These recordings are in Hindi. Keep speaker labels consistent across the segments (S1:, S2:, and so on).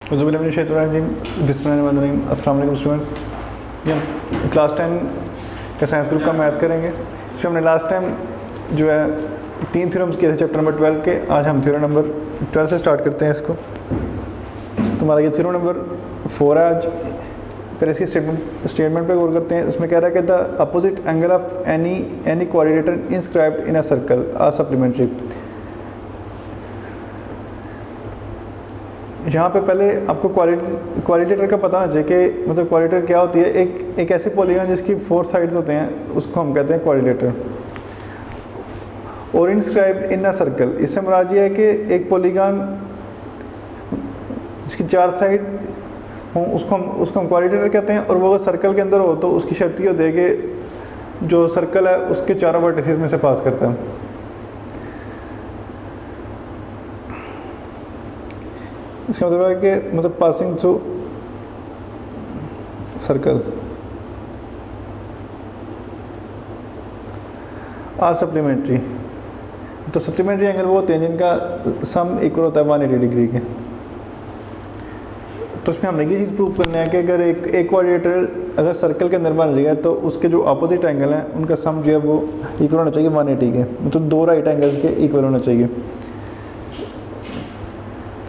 S1: अस्सलाम वालेकुम स्टूडेंट्स। ये हम क्लास 10 का साइंस ग्रुप का मैथ करेंगे। इसमें हमने लास्ट टाइम जो है 3 थ्योरम्स किए थे चैप्टर नंबर 12 के। आज हम थ्योरम नंबर 12 से स्टार्ट करते हैं इसको। तुम्हारा ये थ्योरम नंबर 4 है आज। पहले इसकी स्टेटमेंट पे गौर करते हैं। इसमें कह रहा है कि the opposite angle of any quadrilateral inscribed in a circle are supplementary. यहाँ पे पहले आपको क्वाड्रिलेटर का पता होना चाहिए कि मतलब क्वाड्रिलेटर क्या होती है। एक ऐसी पॉलीगॉन जिसकी 4 साइड्स होते हैं उसको हम कहते हैं क्वाड्रिलेटर। और इंस्क्राइब्ड इन अ सर्कल, इससे मुराद ये है कि एक पॉलीगॉन जिसकी 4 साइड हों उसको हम क्वाड्रिलेटर कहते हैं। और वो अगर सर्कल के अंदर हो तो उसकी शर्त ये होती है कि जो सर्कल है उसके चारों वर्टिसेस में से पास करता है। इसका मतलब है कि मतलब passing through circle are supplementary. तो सप्लीमेंट्री एंगल वो होते हैं जिनका सम इक्वल होता है 180 डिग्री के। तो इसमें हमने ये चीज़ प्रूव करना है कि अगर एक क्वाड्रिलेटर अगर सर्कल के अंदर बन रही है तो उसके जो अपोजिट एंगल हैं उनका सम जो है वो इक्वल होना चाहिए 180 के, मतलब 2 राइट एंगल्स के इक्वल होना चाहिए।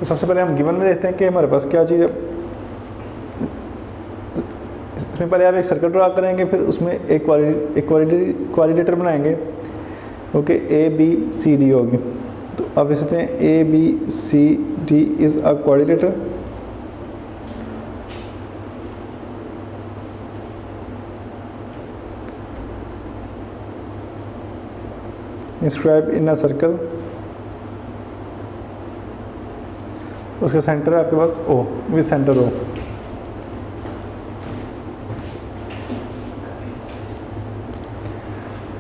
S1: तो सबसे पहले हम गिवन में देखते हैं कि हमारे पास क्या चीज़ है। इसमें पहले आप एक सर्कल ड्रा करेंगे, फिर उसमें एक क्वाड्रिलेटर बनाएंगे। Okay, A B C D होगी। तो आप लिख सकते हैं A B C D is a quadrilateral. Inscribe in a circle. उसका सेंटर है आपके पास ओ, विद सेंटर ओ।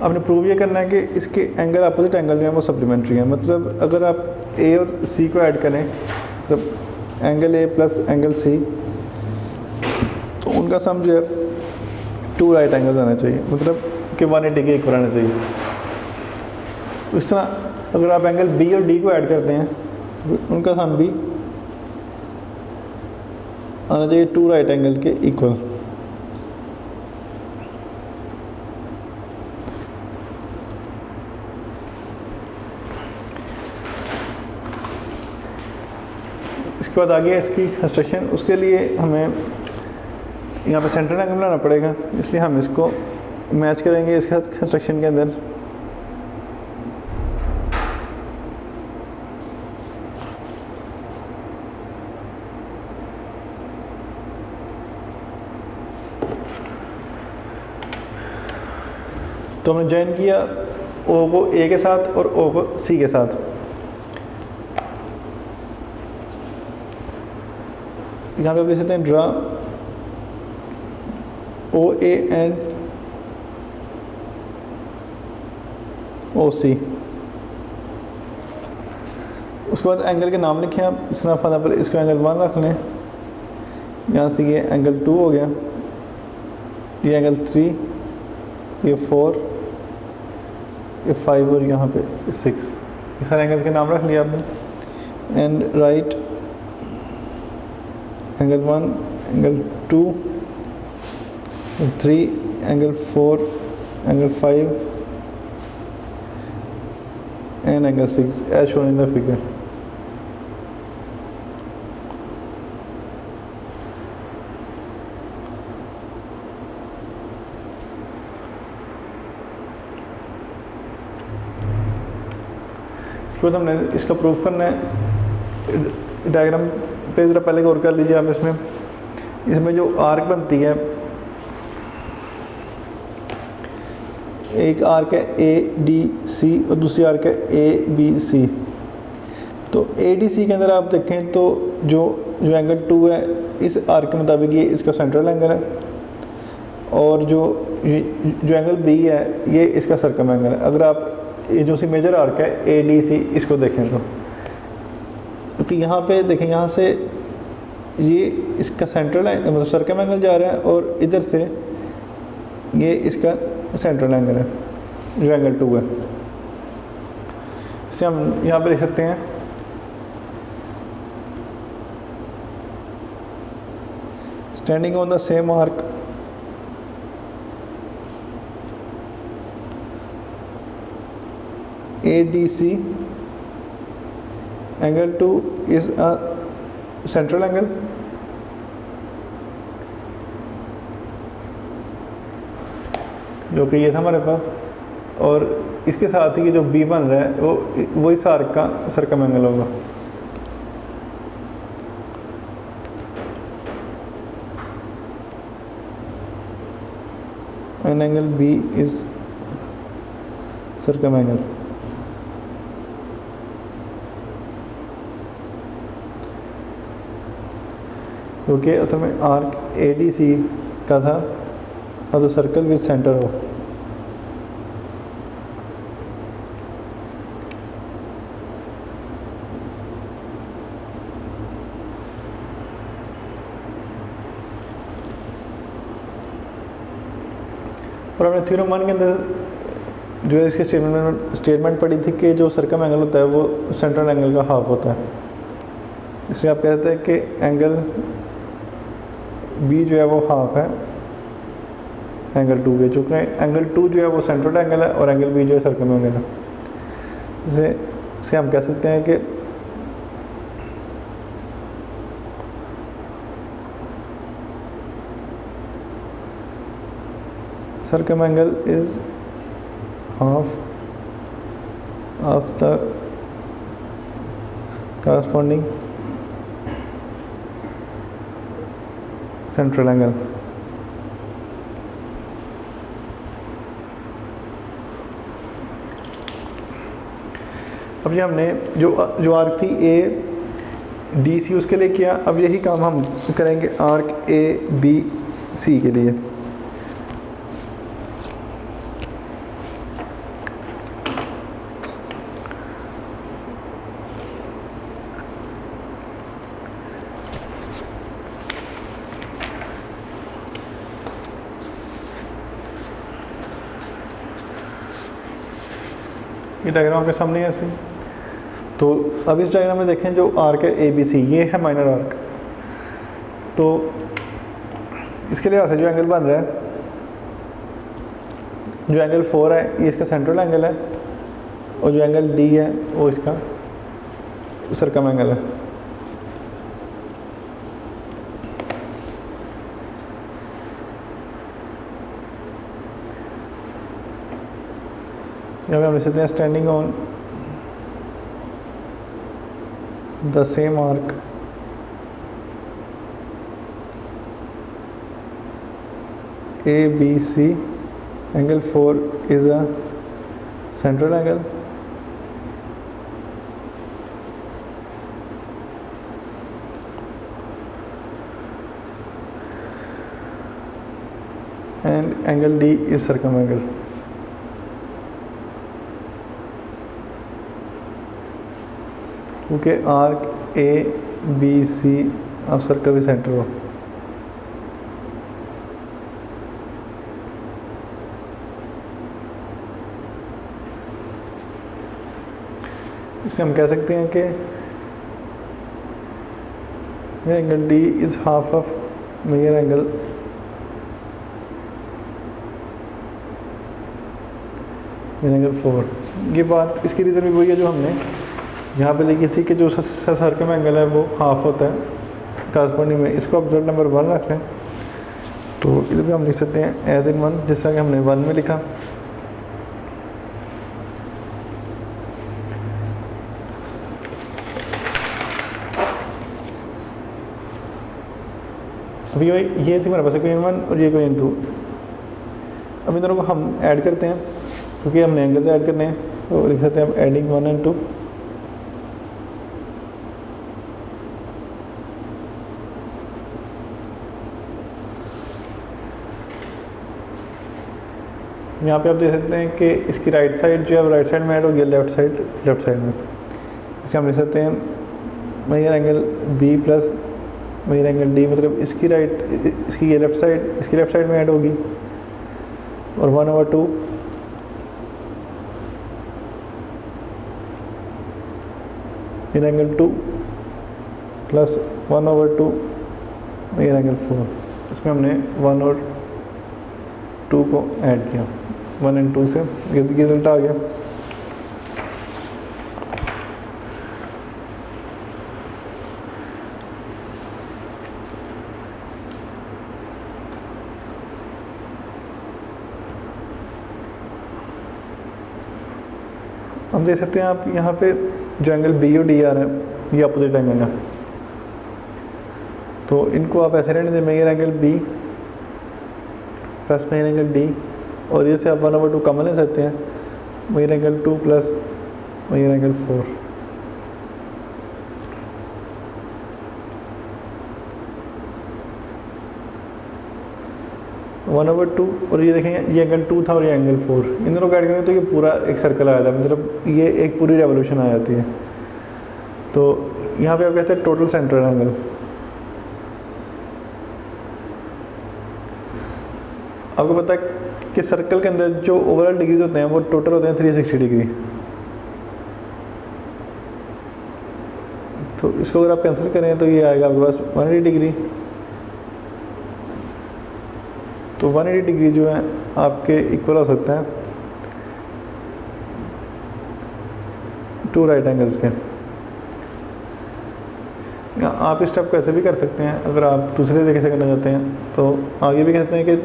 S1: आपने प्रूव ये करना है कि इसके एंगल अपोजिट एंगल जो है वो सप्लीमेंट्री है। मतलब अगर आप ए और सी को ऐड करें, मतलब angle A plus angle C, तो उनका सम जो है 2 राइट एंगल्स आना चाहिए, मतलब कि 180 के इक्वल आना चाहिए। इस तरह अगर आप एंगल बी और डी को ऐड करते हैं तो उनका सम भी आना चाहिए 2 राइट एंगल के इक्वल। इसके बाद आगे इसकी कंस्ट्रक्शन, उसके लिए हमें यहाँ पे सेंटर एंगल बनाना पड़ेगा, इसलिए हम इसको मैच करेंगे इसके साथ कंस्ट्रक्शन के अंदर। तो हमने जॉइन किया ओ को ए के साथ और ओ को सी के साथ। यहाँ पे आप लिख सकते हैं ड्रा ओ ए एंड ओ सी। उसके बाद एंगल के नाम लिखें आप। इस तरह फॉर एग्जाम्पल इसको एंगल 1 रख लें, यहाँ से ये एंगल 2 हो गया, ये एंगल 3, ये 4, ये 5 और यहाँ पे 6। ये सारे एंगल्स के नाम रख लिया आपने। And right angle 1, angle 2, 3, angle 4, angle 5 and angle 6 as shown in the figure. इसके बाद हमने इसका प्रूफ करना है। डायग्राम पे ज़रा पहले गौर कर लीजिए आप। इसमें जो आर्क बनती है, एक आर्क है ए डी सी और दूसरी आर्क है ए बी सी। तो ए डी सी के अंदर आप देखें तो जो एंगल 2 है इस आर्क के मुताबिक ये इसका सेंट्रल एंगल है, और जो एंगल बी है ये इसका सर्कम एंगल है। अगर आप ये जो सी मेजर आर्क है ए डी सी इसको देखें तो क्योंकि यहाँ पे देखें, यहाँ से ये इसका सेंट्रल मतलब सर्कम एंगल जा रहा है और इधर से ये इसका सेंट्रल एंगल है जो एंगल 2 है। इससे हम यहाँ पे लिख सकते हैं standing on the same arc ADC, angle 2 is a central angle. जो कि ये था हमारे पास, और इसके साथ ही जो बी बन रहा है वो इस आर्क का सर्कम एंगल होगा। An angle B is circum angle. क्योंकि असल में आर्क ADC का था और तो सर्कल विद सेंटर हो। और हमने थ्योरम 1 के अंदर जो है इसके स्टेटमेंट पढ़ी थी कि जो सर्कम एंगल होता है वो सेंट्रल एंगल का हाफ होता है। इसलिए आप कहते हैं कि एंगल बी जो है वो हाफ है एंगल 2 के, चूँकि एंगल 2 जो है वो सेंट्रल एंगल है और एंगल बी जो है सर्कम एंगल है। इसे हम कह सकते हैं कि circum angle is half of the corresponding central angle। अब ये हमने जो आर्क थी ADC उसके लिए किया। अब यही काम हम करेंगे आर्क ABC के लिए। ये डायग्राम के सामने है ऐसे। तो अब इस डायग्राम में देखें जो आर्क है ABC, ये है माइनर आर्क। तो इसके लिहाज से जो एंगल बन रहा है, जो एंगल 4 है ये इसका सेंट्रल एंगल है, और जो एंगल D है वो इसका सर्कम एंगल है। यहाँ पे हम लिख सकते हैं standing on the same arc ABC, angle 4 is a central angle and angle D is circumangle। क्योंकि आर्क ABC अब सर्कल भी सेंटर हो। इसे हम कह सकते हैं कि angle D is half of measure angle angle 4। ये बात इसकी रीज़न भी वही है जो हमने यहाँ पे लिखी थी कि जो सर्कम एंगल है वो हाफ होता है कॉरस्पॉन्डिंग में। इसको ऑब्जर्व नंबर 1 रख लें। तो इधर भी हम लिख सकते हैं एज इन 1, जिस तरह कि हमने 1 में लिखा। अभी ये थी हमारे पास कोई 1 और ये कोई 2। अब इन दोनों को हम ऐड करते हैं क्योंकि हमने एंगल्स ऐड करने हैं। तो लिख सकते हैं एडिंग 1 and 2। यहाँ पे आप देख सकते हैं कि इसकी राइट साइड जो है राइट साइड में ऐड हो गया, लेफ्ट साइड में। इसे हम लिख सकते हैं measure angle B plus measure angle D, मतलब इसकी ये लेफ्ट साइड इसकी लेफ्ट साइड में ऐड होगी, और 1/2 major angle 2 plus 1/2 major angle 4। इसमें हमने 1 और 2 को ऐड किया, 1 और 2 से ये रिजल्ट आ गया। हम देख सकते हैं आप यहाँ पे जो एंगल बी और डी आ रहे हैं ये अपोजिट एंगल है, तो इनको आप ऐसे रहने दें, measure angle B plus measure angle D, और ये से आप 1/2 कॉमन ले सकते हैं, measure angle 2 plus measure angle 4। One over 2 और ये देखेंगे ये एंगल 2 था और ये एंगल 4, इन दोनों को ऐड करेंगे तो ये पूरा एक सर्कल आ जाता है, मतलब ये एक पूरी रेवोल्यूशन आ जाती है। तो यहाँ पे आप कहते हैं टोटल सेंट्रल एंगल। आपको पता है कि सर्कल के अंदर जो ओवरऑल डिग्रीज होते हैं वो टोटल होते हैं 360 डिग्री। तो इसको अगर आप कैंसिल करें तो ये आएगा आपके पास 180 डिग्री। तो 180 डिग्री जो है आपके इक्वल हो सकते हैं 2 राइट एंगल्स के। या आप इस स्टेप को ऐसे भी कर सकते हैं, अगर आप दूसरे तरीके से करना चाहते हैं तो आगे भी कहते हैं कि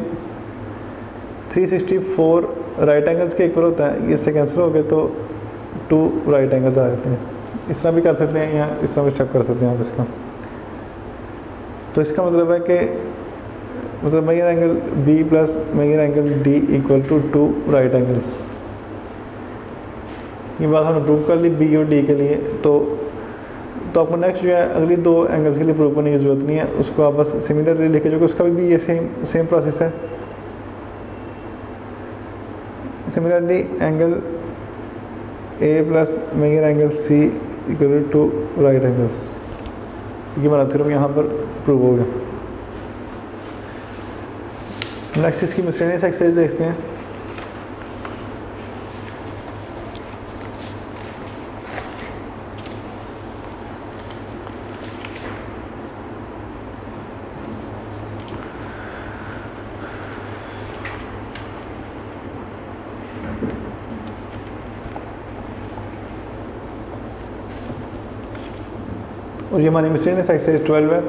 S1: 364 राइट एंगल्स के इक्वल होता है, इससे कैंसिल हो गए तो 2 राइट एंगल्स आ जाते हैं। इस तरह भी कर सकते हैं या इस तरह भी स्टेप कर सकते हैं आप इसका। तो इसका मतलब है कि मतलब measure angle B plus measure angle D equal to 2 right angles. ये बात हमने प्रूव कर ली बी और डी के लिए। तो आपको नेक्स्ट जो है अगली 2 एंगल्स के लिए प्रूव करने की ज़रूरत नहीं है, उसको आप बस सिमिलरली लिखे जो कि उसका भी ये सेम प्रोसेस है। Similarly angle A plus measure angle C equal to right angles, ये हमारा थ्योरम यहाँ पर प्रूव हो गया। नेक्स्ट इसकी मिसलेनियस एक्सरसाइज देखते हैं। और ये हमारी मिसलेनियस एक्सरसाइज 12 है।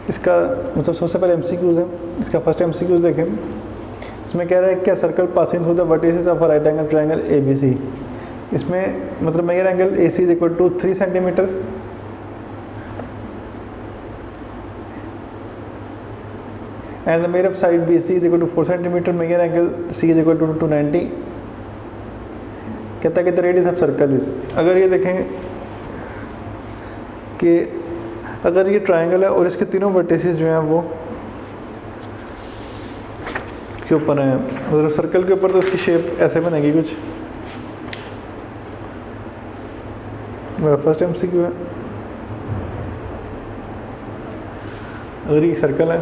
S1: इसका मतलब सबसे पहले एमसीक्यूज है। इसका फर्स्ट एमसीक्यूज देखें। इसमें कह रहा है क्या circle passing through the vertices of a right angle triangle ABC. इसमें मतलब measure angle AC is equal to 3 centimetre and the measure of side BC is equal to 4 centimetre, measure angle C is equal to 290। कहता है कि the radius of circle is, अगर ये देखें कि अगर ये ट्रायंगल है और इसके तीनों वर्टिसेस जो हैं वो के ऊपर हैं, मतलब सर्कल के ऊपर, तो उसकी शेप ऐसे बनेगी कुछ। मेरा फर्स्ट एमसीक्यू है, अगर ये सर्कल है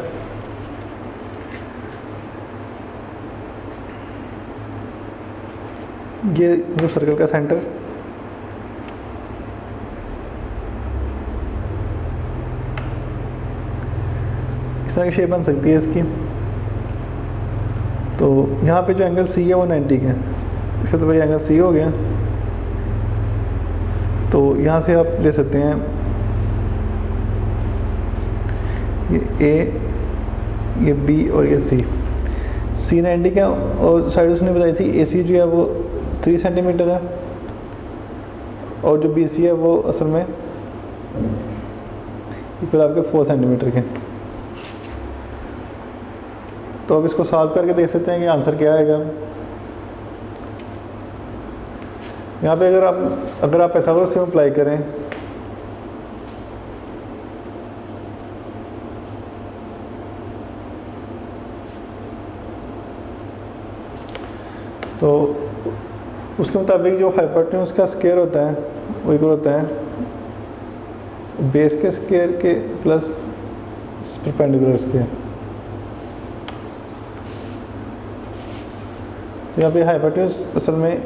S1: ये जो सर्कल का सेंटर इस तरह की शेप बन सकती है इसकी। तो यहाँ पे जो एंगल सी है वो 90 का है, इसका तो भाई एंगल सी हो गया। तो यहाँ से आप ले सकते हैं ये ए, ये बी और ये सी। सी 90 का और साइड उसने बताई थी ए सी जो है वो 3 सेंटीमीटर है और जो बी सी है वो असल में इक्वल आपके 4 सेंटीमीटर के। तो अब इसको सॉल्व करके देख सकते हैं कि आंसर क्या आएगा। यहाँ पे अगर आप पाइथागोरस थ्योरम अप्लाई करें तो उसके मुताबिक जो हाइपोटेन्यूज का स्क्वायर होता है वो इक्वल होता है बेस के स्क्वायर के प्लस परपेंडिकुलर स्क्वायर। तो यहाँ पे हाइपोटेन्यूज असल में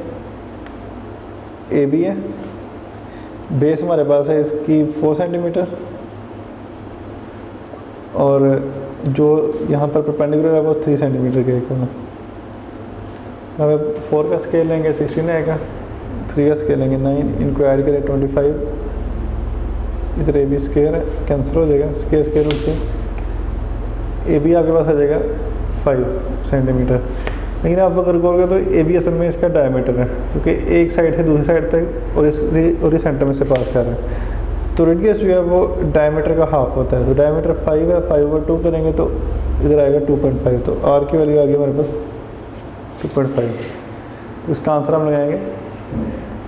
S1: ए बी है, बेस हमारे पास है इसकी 4 सेंटीमीटर और जो यहाँ पर परपेंडिकुलर है वो 3 सेंटीमीटर के एक होना। अब 4 का स्केल लेंगे 16 आएगा, 3 का स्केल लेंगे 9, इनको ऐड करें 25, इधर ए बी स्क्वायर है, कैंसिल हो जाएगा, स्क्वायर स्क्वायर रूट से ए बी आपके पास आ जाएगा 5 सेंटीमीटर। लेकिन आप अगर गौर करें तो ए बी असल में इसका डायमीटर है, क्योंकि एक साइड से दूसरी साइड तक और इस सेंटर में से पास कर रहा है। तो रेडियस जो है वो डायमीटर का हाफ होता है, तो डायमीटर 5 है, 5/2 करेंगे तो इधर आएगा 2.5, तो आर की वैल्यू आ गई हमारे पास 2.5। तो इसका आंसर हम लगाएंगे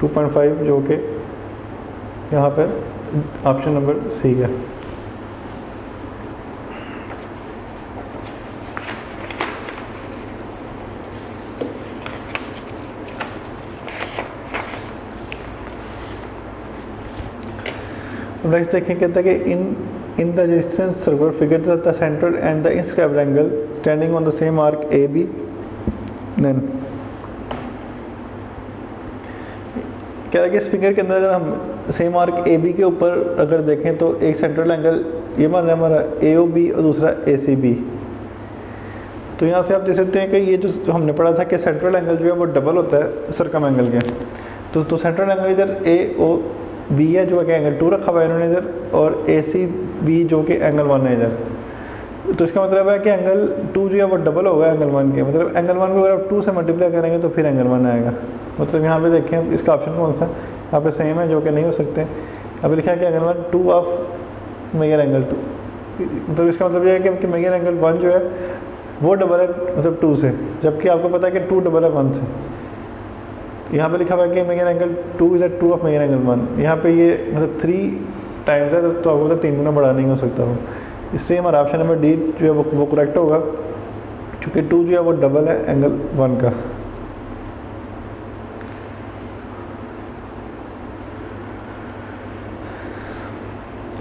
S1: 2.5, जो कि यहाँ पर ऑप्शन नंबर सी है। नेक्स्ट देखें, कहता है कि in the distance circular figure the central and the inscribed angle standing on the same arc A B, then कह रहा है कि इस फिगर के अंदर अगर हम सेम आर्क ए बी के ऊपर अगर देखें तो एक सेंट्रल एंगल ये मान रहा है हमारा ए ओ बी और दूसरा ए सी बी। तो यहाँ से आप देख सकते हैं कि ये जो हमने पढ़ा था कि सेंट्रल एंगल जो है वो डबल होता है सर्कम एंगल के। तो सेंट्रल एंगल इधर ए ओ बी है जो कि एंगल 2 रखा हुआ है इन्होंने इधर, और ए सी बी जो कि एंगल 1 है इधर। तो इसका मतलब है कि एंगल 2 जो है वो डबल होगा एंगल 1 के, मतलब एंगल 1 को अगर आप 2 से मल्टीप्लाई करेंगे तो फिर एंगल 1 आएगा। मतलब यहाँ पे देखें इसका ऑप्शन कौन सा यहाँ पे सेम है, जो कि नहीं हो सकते। अब लिखा है कि एंगल 1 2 ऑफ मेजर एंगल 2, मतलब इसका मतलब ये है कि मेजर एंगल 1 जो है वो डबल है मतलब 2 से, जबकि आपको पता है कि 2 डबल है 1 से। यहाँ पे लिखा हुआ है कि measure angle 2 is 2 of measure angle 1, यहाँ पे ये मतलब 3 टाइम्स है, तो आपको पता 3 गुना बड़ा नहीं हो सकता वो, इसलिए हमारा ऑप्शन नंबर डी जो है वो करेक्ट होगा, क्योंकि 2 जो है वो डबल है एंगल 1 का।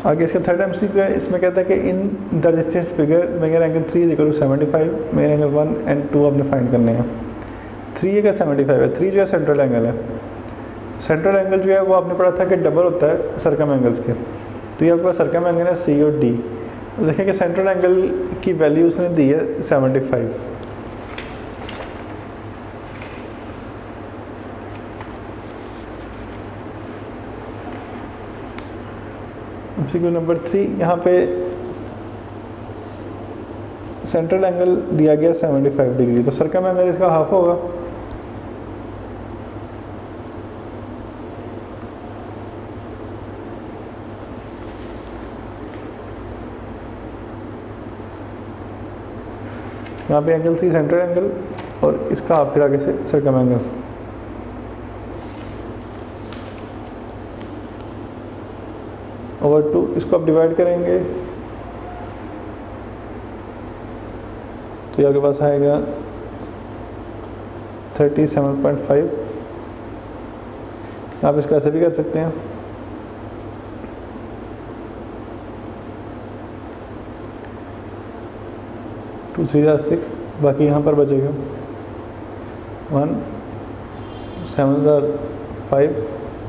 S1: आगे इसका थर्ड एमसीक्यू है, इसमें कहता है कि in the distance figure measure angle 3 is equal to 75, measure angle 1 and 2 आपने फाइंड करने हैं। 3 का 75 है, 3 जो है सेंट्रल एंगल है। सेंट्रल एंगल जो है वो आपने पढ़ा था कि डबल होता है सर्कम एंगल्स के, तो ये आपके पास सर्कम एंगल है सी और डी। तो देखें कि सेंट्रल एंगल की वैल्यू उसने दी है 75। एमसीक्यू नंबर 3, यहाँ पे सेंट्रल एंगल दिया गया 75 डिग्री, तो सर्कम एंगल इसका हाफ होगा। यहाँ पे एंगल 3 सेंट्रल एंगल और इसका हाफ फिर आगे से सर्कम एंगल। ओवर 2 इसको आप डिवाइड करेंगे तो ये आपके पास आएगा 37.5। आप इसका ऐसे भी कर सकते हैं, टू 3 ज़ा 6, बाकी यहाँ पर बचेगा 1 7 ज़ा 5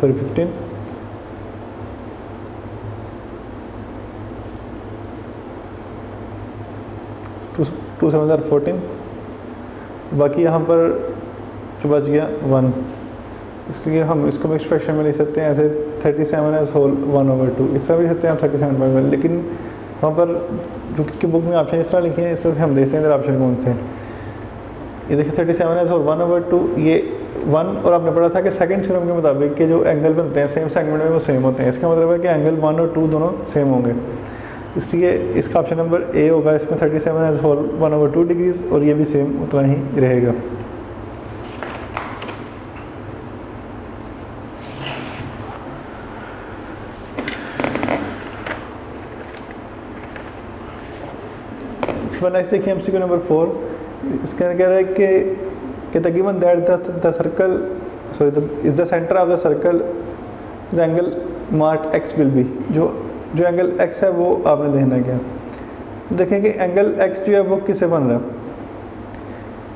S1: फिर 15, 2 7 ज़ा 14, बाकी यहाँ पर जो बच गया 1, इसलिए हम इसको मिक्स फ्रैक्शन में लिख सकते हैं ऐसे 37 एज होल 1/2, इस तरह भी लिख सकते हैं हम 37/1, लेकिन वहाँ पर जो कि बुक में ऑप्शन इस तरह लिखे हैं, इस तरह से हम देखते हैं इधर ऑप्शन कौन से हैं। ये देखिए 37 एज होल 1/2, ये 1 और आपने पढ़ा था कि सेकंड थ्योरम के मुताबिक कि जो एंगल बनते हैं सेम सेगमेंट में वो सेम होते हैं, इसका मतलब है कि एंगल 1 और 2 दोनों सेम होंगे, इसलिए इसका ऑप्शन नंबर ए होगा। इसमें 37 एज होल 1/2 डिग्रीज और ये भी सेम उतना ही रहेगा। इसके बाद नेक्स्ट देखिए एमसीक्यू नंबर 4, इसके अंदर कह रहा है कि the given that the circle is the centre of the circle the angle mark x will be, जो एंगल एक्स है वो आपने देखना क्या। देखें कि एंगल एक्स जो है वो किससे बन रहा है,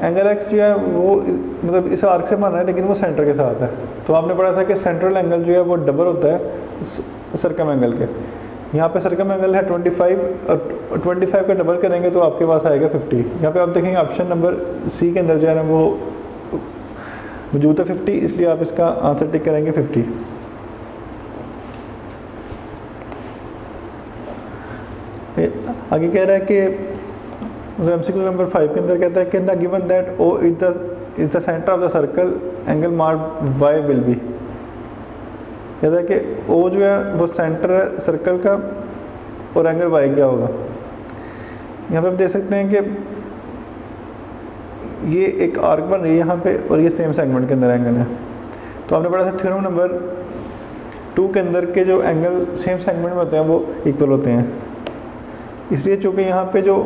S1: एंगल एक्स जो है वो मतलब इस आर्क से बन रहा है, लेकिन वो सेंटर के साथ है। तो आपने पढ़ा था कि सेंट्रल एंगल जो है वो डबल होता है सर्कम एंगल के, यहाँ पे सर्कम एंगल है 25 और 25 का डबल करेंगे तो आपके पास आएगा 50। यहाँ पे आप देखेंगे ऑप्शन नंबर सी के अंदर जो है ना वो मौजूद है 50, इसलिए आप इसका आंसर टिक करेंगे 50। आगे कह रहा है कि एमसीक्यू नंबर 5 के अंदर कहता है कि ना given that O is the centre of the circle angle mark Y will be. कहता है कि ओ जो है वो सेंटर है सर्कल का और एंगल वाई क्या होगा। यहाँ पे आप देख सकते हैं कि ये एक आर्क बन रही है यहाँ पे और ये सेम सेगमेंट के अंदर एंगल है। तो आपने पढ़ा था थ्योरम नंबर 2 के अंदर के जो एंगल सेम सेगमेंट में होते हैं वो इक्वल होते हैं। इसलिए चूँकि यहाँ पे जो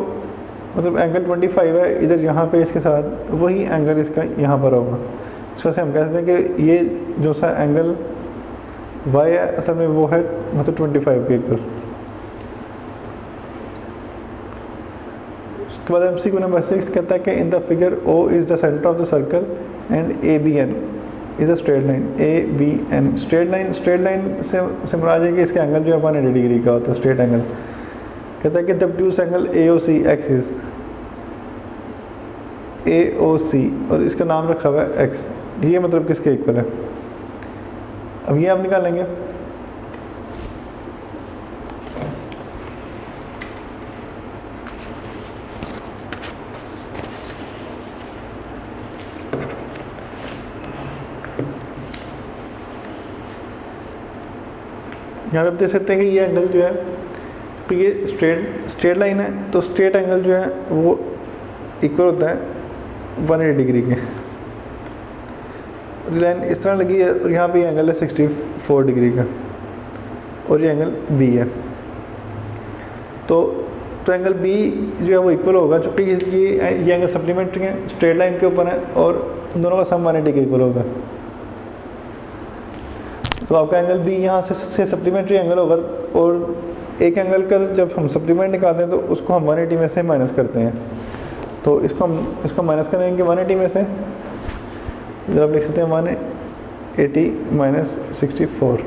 S1: मतलब एंगल 25 है इधर यहाँ पे इसके साथ वही एंगल इसका यहाँ पर होगा। इस वजह से हम कह सकते हैं कि ये जो सा एंगल y है असल में वो है मतलब 25 के इक्वल। उसके बाद एमसीक्यू नंबर 6 कहता है कि in the figure O is the centre of the circle and ABN is a straight line. ABN straight line से मुराद है कि इसका एंगल जो है 180 डिग्री का होता है स्ट्रेट एंगल। कहता है कि the obtuse angle AOC axis AOC और इसका नाम रखा हुआ है x, ये मतलब किसके इक्वल है। अब ये आप निकालेंगे। यहाँ पे आप देख सकते हैं कि ये एंगल जो है तो ये स्ट्रेट लाइन है तो स्ट्रेट एंगल जो है वो इक्वल होता है 180 डिग्री के। लाइन इस तरह लगी है और यहाँ पे ये एंगल है 64 डिग्री का और ये एंगल बी है। तो एंगल बी जो है वो इक्वल होगा चूँकि ये एंगल सप्लीमेंट्री है स्ट्रेट लाइन के ऊपर है और दोनों का सम 180 के इक्वल होगा। तो आपका एंगल बी यहाँ से सप्लीमेंट्री एंगल होगा और एक एंगल का जब हम सप्लीमेंट निकालते हैं तो उसको हम 180 में से माइनस करते हैं। तो इसको माइनस करेंगे 180 में से, जब आप लिख सकते हैं 180 माइनस 64।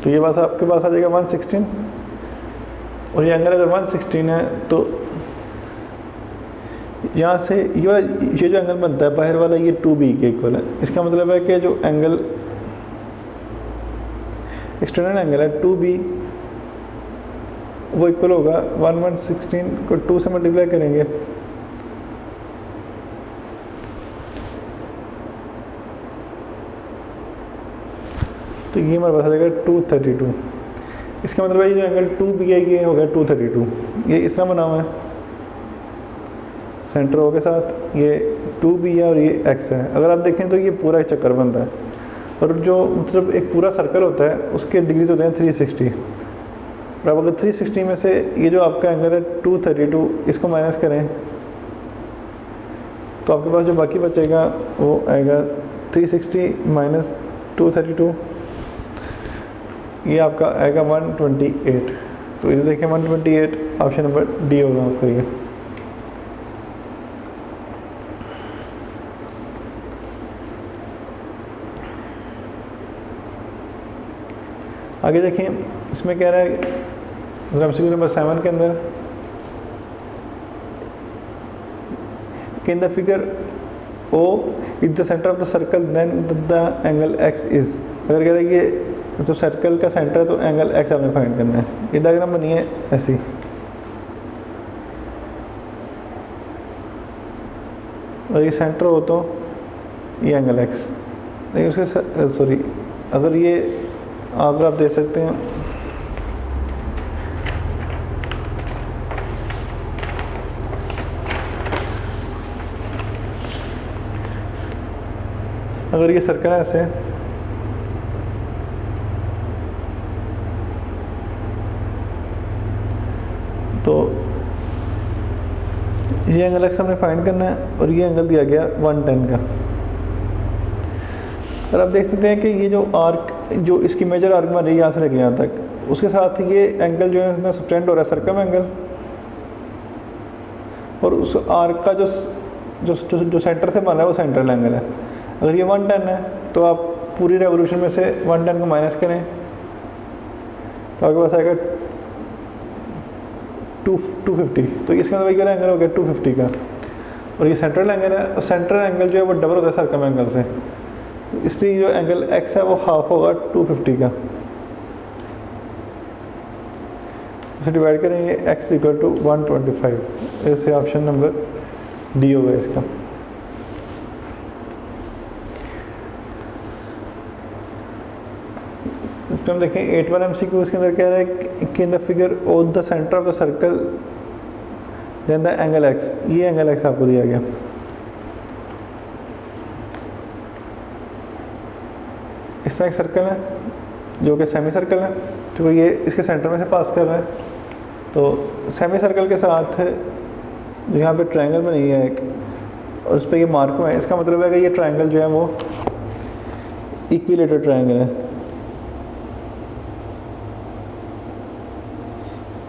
S1: तो ये बात आपके पास आ जाएगा 116 और ये एंगल अगर 116 है तो यहाँ से ये जो एंगल बनता है बाहर वाला ये 2b के इक्वल है। इसका मतलब है कि जो एंगल एक्सटर्नल एंगल है 2b वो इक्वल होगा 116 को 2 से मल्टीप्लाई करेंगे तो ये हमारे पास आ जाएगा 232। इसका मतलब है ये जो एंगल 2b है ये होगा 232। ये इस तरह बना हुआ है सेंटर ओ के साथ, ये 2b है और ये x है। अगर आप देखें तो ये पूरा एक चक्कर बनता है और जो मतलब एक पूरा सर्कल होता है उसके डिग्रीज होते हैं 360। और अब अगर 360 में से ये जो आपका एंगल है 232 इसको माइनस करें तो आपके पास जो बाकी बचेगा वो आएगा 360 माइनस 232, ये आपका आएगा 128। तो ये देखें 128 ऑप्शन नंबर डी होगा आपका ये। आगे देखें इसमें कह रहा है एमसीक्यू नंबर 7 के अंदर कि in the figure O is the centre of the circle then the angle x is. अगर कह रहा है कि तो सर्कल का सेंटर है तो एंगल x आपने फाइंड करना है। ये डायग्राम बनी है ऐसी, और ये सेंटर हो तो ये एंगल x, लेकिन उसके सॉरी अगर ये अगर आप देख सकते हैं अगर ये सर्कल है ऐसे तो ये एंगल x हमने फाइंड करना है और ये एंगल दिया गया 110 का। और आप देख सकते हैं कि ये जो आर्क जो इसकी मेजर आर्क बन रही है यहाँ से लेके यहाँ तक, उसके साथ ये एंगल जो है इसमें सब्टेंड हो रहा है सर्कम एंगल, और उस आर्क का जो सेंटर से बन रहा है वो सेंट्रल एंगल है। अगर ये 110 है तो आप पूरी रेवोल्यूशन में से 110 को माइनस करें तो आपके पास आएगा 250। तो इसका मतलब क्या एंगल हो गया 250 का। और ये सेंट्रल एंगल है, और सेंट्रल एंगल जो है वो डबल होता है सर्कम एंगल से, इसलिए जो एंगल एक्स है वो हाफ होगा 250 का। इसे डिवाइड करेंगे x इक्वल टू 125। ऐसे ऑप्शन नंबर डी होगा इसका। इस पर हम देखें 8 MCQ, इसके अंदर कह रहा है कि in the figure of the centre of the circle then the angle x, ये एंगल x आपको दिया गया। इस तरह एक सर्कल है जो कि सेमी सर्कल है, तो ये इसके सेंटर में से पास कर रहा है। तो सेमी सर्कल के साथ जो यहाँ पे ट्रायंगल बनी है एक, और उस पर ये मार्क हुआ है, इसका मतलब है कि ये ट्रायंगल जो है वो इक्विलेटरल ट्रायंगल है।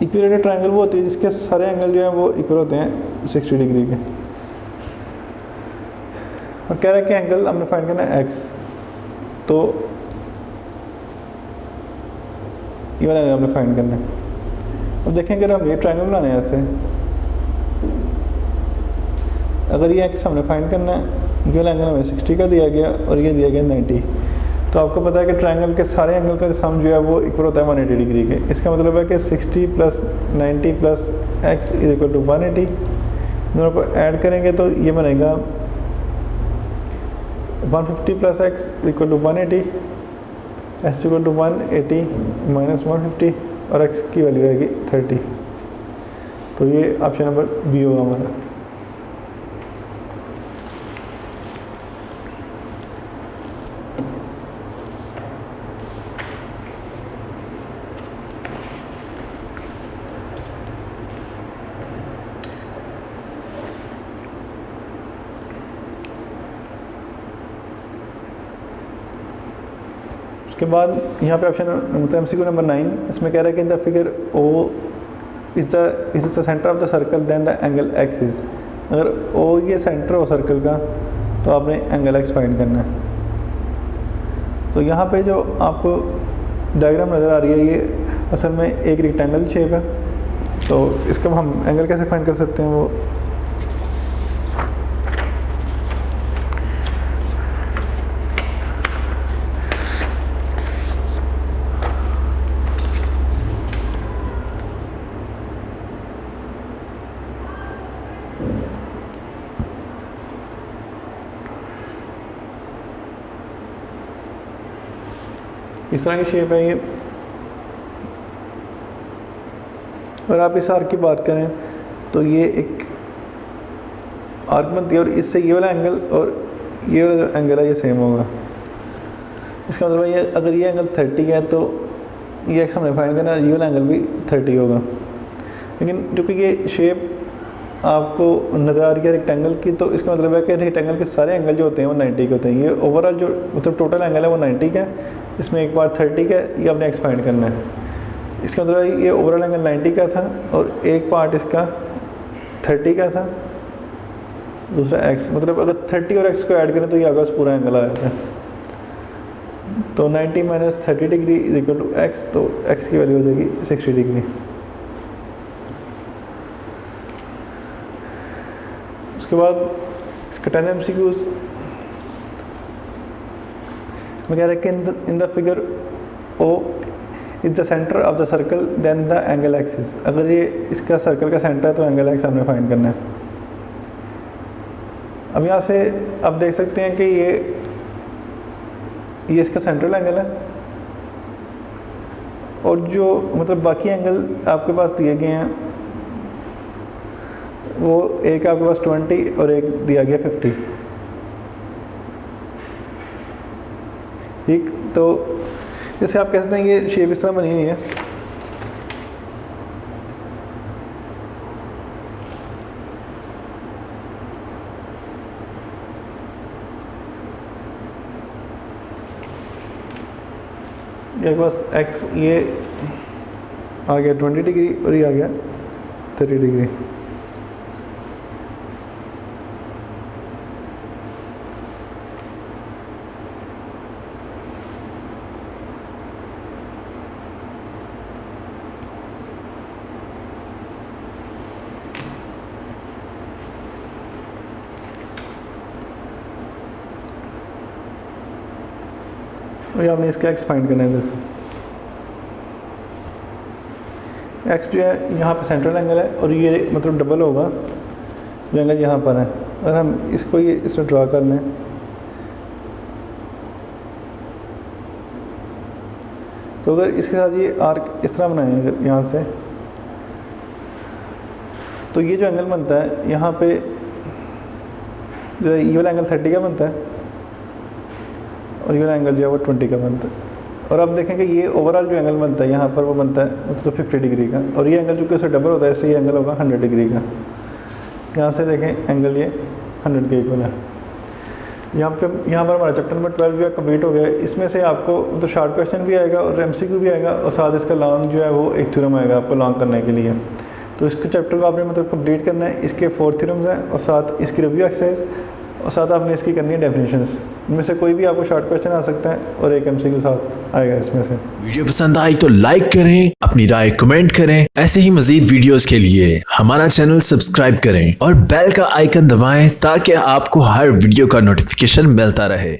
S1: इक्विलेटरल ट्रायंगल वो होती है जिसके सारे एंगल जो हैं वो इक्वल होते हैं 60 डिग्री के। और कह रहा है कि एंगल हमने फाइंड करना है x, तो ये वाला हमने फाइंड करना है। अब देखें अगर हम ये ट्रायंगल बनाने हैं ऐसे, अगर ये x हमने फाइंड करना है, ये वाला एंगल हमें 60 का दिया गया और ये दिया गया 90, तो आपको पता है कि ट्रायंगल के सारे एंगल का सम जो है वो इक्वल होता है 180 डिग्री के। इसका मतलब है कि 60 plus 90 plus x is equal to 180। दोनों को ऐड करेंगे तो ये बनेगा 150 plus x equal to 180, x equal to 180 minus 150, और x की वैल्यू आएगी 30। तो ये ऑप्शन नंबर बी होगा हमारा। उसके बाद यहाँ पे ऑप्शन मतलब MCQ नंबर 9, इसमें कह रहा है कि in the figure O is the centre of the circle then the angle x is. अगर O ये सेंटर हो सर्कल का तो आपने एंगल x फाइंड करना है। तो यहाँ पे जो आपको डायग्राम नज़र आ रही है ये असल में एक रेक्टेंगल शेप है, तो इसका हम एंगल कैसे फाइंड कर सकते हैं वो इस तरह की शेप है ये। और आप इस आर्क की बात करें तो ये एक आर्क बनती है और इससे ये वाला एंगल और ये वाला जो एंगल है ये सेम होगा। इसका मतलब ये अगर ये एंगल 30 है तो ये एक्स हमने फाइंड करना है, ये वाला एंगल भी 30 होगा। लेकिन क्योंकि ये शेप आपको नज़र आ रही है रेक्टेंगल की, तो इसका मतलब है कि रेक्टेंगल के सारे एंगल जो होते हैं वो 90 के होते हैं। ये ओवरऑल जो मतलब टोटल एंगल है वो 90 का है, इसमें एक बार 30 का है, ये आपने एक्स फाइंड करना है। इसका मतलब है ये ओवरऑल एंगल 90 का था और एक पार्ट इसका 30 का था, दूसरा एक्स। मतलब अगर 30 और एक्स को ऐड करें तो ये आपका पूरा एंगल आ जाता है। तो 90 minus 30 degree is equal to x, तो एक्स की वैल्यू हो जाएगी 60 डिग्री। उसके बाद इसका 10 MCQs में कह रहा है कि in the figure O is the centre of the circle then the angle axis. अगर ये इसका सर्कल का सेंटर है तो एंगल एक्स हमने फाइंड करना है। अब यहाँ से आप देख सकते हैं कि ये इसका सेंट्रल एंगल है और जो मतलब बाकी एंगल आपके पास दिए गए हैं वो एक आपके पास 20 और एक दिया गया 50। ठीक, तो जैसे आप कह सकते हैं ये शेप इस तरह बनी हुई है। ये बस एक्स ये आ गया 20 डिग्री और ये आ गया 30 डिग्री। और ये आपने इसका एक्स फाइंड करना है। जैसे एक्स जो है यहाँ पे सेंट्रल एंगल है और ये मतलब डबल होगा जो एंगल यहाँ पर है। अगर हम इसको ये इसमें ड्रा कर लें तो अगर इसके साथ ये आर्क इस तरह बनाएं अगर यहाँ से, तो ये जो एंगल बनता है यहाँ पे जो है ये वाला एंगल 30 का बनता है और ये वाला एंगल जो है वो 20 का बनता है। और आप देखेंगे ये ओवरऑल जो एंगल बनता है यहाँ पर वो बनता है मतलब 50 डिग्री का, और ये एंगल चूँकि उससे डबल होता है इसलिए ये एंगल होगा 100 डिग्री का। यहाँ से देखें एंगल ये 100 के इक्वल है। यहाँ पर हमारा चैप्टर नंबर 12 जो है कम्प्लीट हो गया है। इसमें से आपको तो शॉर्ट क्वेश्चन भी आएगा और MCQ भी आएगा और साथ इसका लॉन्ग जो है वो एक थ्योरम आएगा आपको लॉन्ग करने के लिए। तो इसके चैप्टर को आपने मतलब कंप्लीट करना है। इसके 4 थ्योरम्स हैं और साथ इसकी रिव्यू एक्सरसाइज और साथ आपने इसकी करनी है डेफिनेशंस। इनमें से कोई भी आपको शॉर्ट क्वेश्चन आ सकता है और एक MCQ साथ आएगा इसमें से।
S2: वीडियो पसंद आई तो लाइक करें, अपनी राय कमेंट करें। ऐसे ही मजीद वीडियोस के लिए हमारा चैनल सब्सक्राइब करें और बेल का आइकन दबाएं ताकि आपको हर वीडियो का नोटिफिकेशन मिलता रहे।